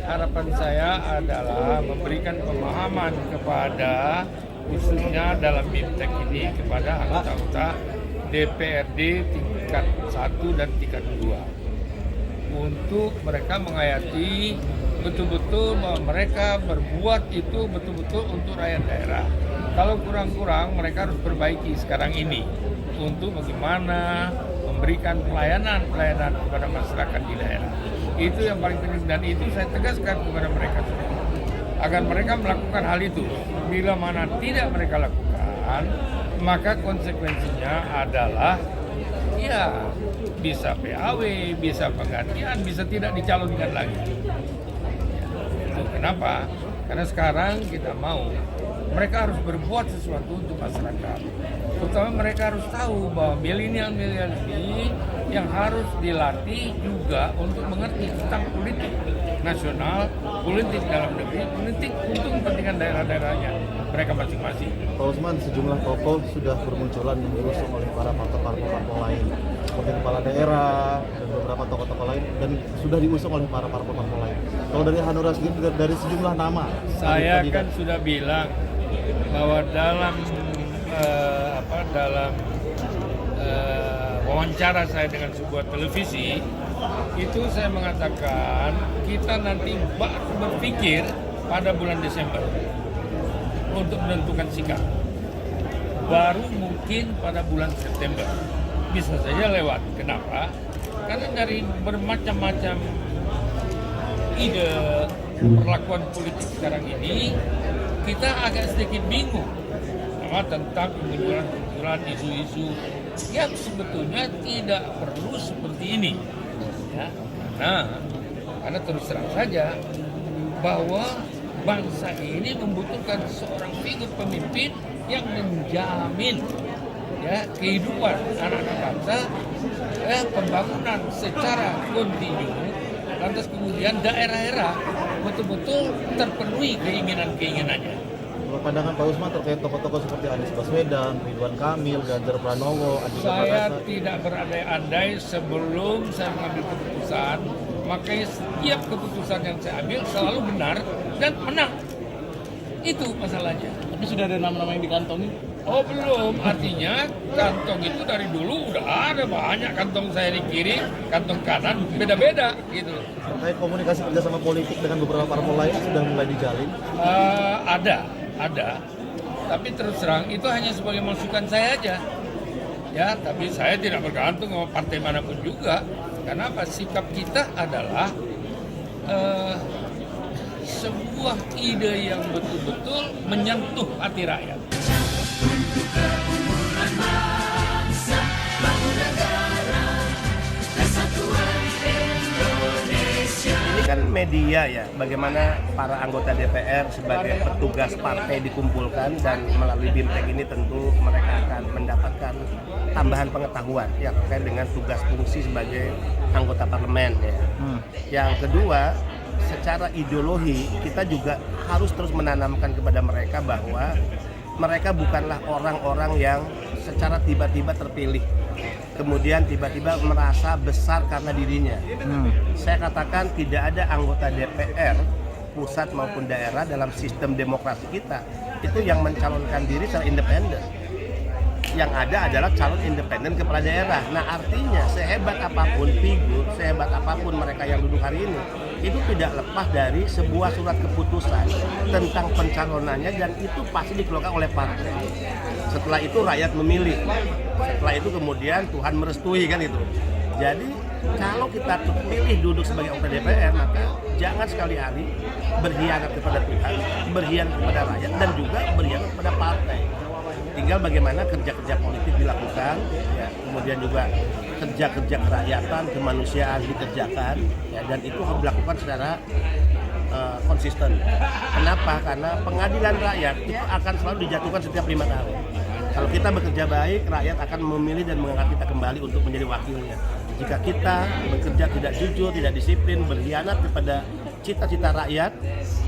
harapan saya adalah memberikan pemahaman kepada khususnya dalam BIMTEK ini kepada anggota-anggota DPRD tingkat 1 dan tingkat 2 untuk mereka menghayati betul-betul bahwa mereka berbuat itu betul-betul untuk rakyat daerah. Kalau kurang-kurang mereka harus perbaiki sekarang ini untuk bagaimana memberikan pelayanan kepada masyarakat di daerah. Itu yang paling penting dan itu saya tegaskan kepada mereka semua agar mereka melakukan hal itu. Bila mana tidak mereka lakukan, maka konsekuensinya adalah ya bisa PAW, bisa penggantian, bisa tidak dicalonkan lagi. Itu kenapa? Karena sekarang kita mau mereka harus berbuat sesuatu untuk masyarakat. Terutama mereka harus tahu bahwa milenial ini yang harus dilatih juga untuk mengerti tentang politik nasional, politik dalam negeri, politik untuk kepentingan daerah-daerahnya mereka masing-masing. Pak Usman, sejumlah tokoh sudah bermunculan yang diusung oleh para parpol-parpol lain, seperti kepala daerah dan beberapa tokoh-tokoh lain, dan sudah diusung oleh para parpol-parpol lain. Kalau dari Hanura sendiri, dari sejumlah nama, saya kan sudah bilang bahwa dalam wawancara saya dengan sebuah televisi itu saya mengatakan kita nanti berpikir pada bulan Desember untuk menentukan sikap, baru mungkin pada bulan September bisa saja lewat. Kenapa? Karena dari bermacam-macam ide perlakuan politik sekarang ini kita agak sedikit bingung tentang kemunculan isu-isu yang sebetulnya tidak perlu seperti ini, ya. Karena terus terang saja bahwa bangsa ini membutuhkan seorang figur pemimpin yang menjamin ya kehidupan anak-anak bangsa, pembangunan secara kontinu, lantas kemudian daerah-daerah betul-betul terpenuhi keinginan-keinginannya. Pandangan Pak Usman terkait tokoh-tokoh seperti Anies Baswedan, Ridwan Kamil, Ganjar Pranowo, saya tidak berandai-andai sebelum saya mengambil keputusan, makanya setiap keputusan yang saya ambil selalu benar dan menang. Itu masalahnya. Tapi sudah ada nama-nama yang dikantongi? Oh belum, artinya kantong itu dari dulu udah ada banyak kantong saya di kiri, kantong kanan beda-beda gitu. Terkait komunikasi kerjasama politik dengan beberapa parpol lain sudah mulai dijalin? Ada, tapi terus terang itu hanya sebagai masukan saya aja. Ya, tapi saya tidak bergantung sama partai manapun juga. Karena apa? Sikap kita adalah sebuah ide yang betul-betul menyentuh hati rakyat. Kan media ya, bagaimana para anggota DPR sebagai petugas partai dikumpulkan dan melalui BIMTEK ini tentu mereka akan mendapatkan tambahan pengetahuan yang terkait dengan tugas fungsi sebagai anggota parlemen ya. Yang kedua, secara ideologi kita juga harus terus menanamkan kepada mereka bahwa mereka bukanlah orang-orang yang secara tiba-tiba terpilih kemudian tiba-tiba merasa besar karena dirinya. Saya katakan tidak ada anggota DPR pusat maupun daerah dalam sistem demokrasi kita itu yang mencalonkan diri secara independen. Yang ada adalah calon independen kepala daerah. Nah artinya sehebat apapun figur, sehebat apapun mereka yang duduk hari ini, itu tidak lepas dari sebuah surat keputusan tentang pencalonannya dan itu pasti dikeluarkan oleh partai. Setelah itu rakyat memilih. Setelah itu kemudian Tuhan merestui kan itu. Jadi kalau kita terpilih duduk sebagai anggota DPR, maka jangan sekali-kali berkhianat kepada Tuhan, berkhianat kepada rakyat dan juga berkhianat kepada partai. Tinggal bagaimana kerja-kerja politik dilakukan, ya, kemudian juga kerja-kerja kerakyatan, kemanusiaan dikerjakan, ya, dan itu harus dilakukan secara konsisten. Kenapa? Karena pengadilan rakyat itu akan selalu dijatuhkan setiap 5 tahun. Kalau kita bekerja baik, rakyat akan memilih dan mengangkat kita kembali untuk menjadi wakilnya. Jika kita bekerja tidak jujur, tidak disiplin, berkhianat kepada cita-cita rakyat,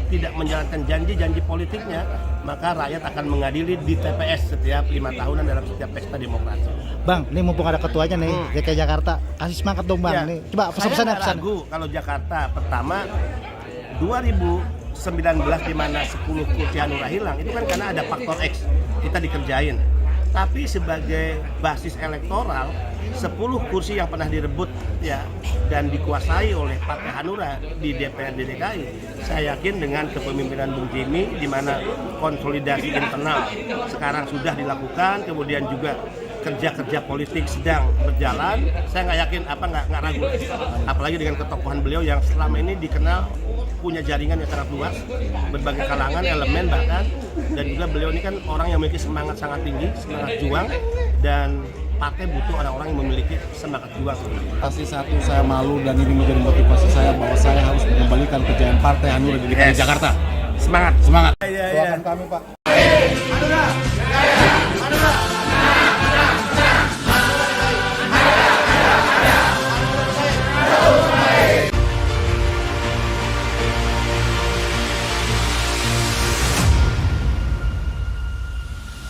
tidak menjalankan janji-janji politiknya, maka rakyat akan mengadili di TPS setiap 5 tahunan dalam setiap pesta demokrasi. Bang, ini mumpung ada ketuanya nih, DKI Jakarta, kasih semangat dong Bang. Ya, nih. Coba pesan-pesan. Saya ragu kalau Jakarta, pertama 2019 di mana 10 kursi Hanura hilang, itu kan karena ada faktor X, kita dikerjain. Tapi sebagai basis elektoral, 10 kursi yang pernah direbut ya dan dikuasai oleh Partai Hanura di DPRD DKI, saya yakin dengan kepemimpinan Bung Jimmy di mana konsolidasi internal sekarang sudah dilakukan, kemudian juga kerja-kerja politik sedang berjalan, saya nggak yakin nggak ragu, apalagi dengan ketokohan beliau yang selama ini dikenal punya jaringan yang sangat luas, berbagai kalangan, elemen bahkan, dan juga beliau ini kan orang yang memiliki semangat sangat tinggi, semangat juang, dan partai butuh orang-orang yang memiliki semangat juang. Pasti satu, saya malu dan ini menjadi motivasi saya bahwa saya harus mengembalikan kejayaan Partai Hanura di DKI Jakarta. Semangat. Semangat. Iya. Doakan kami Pak.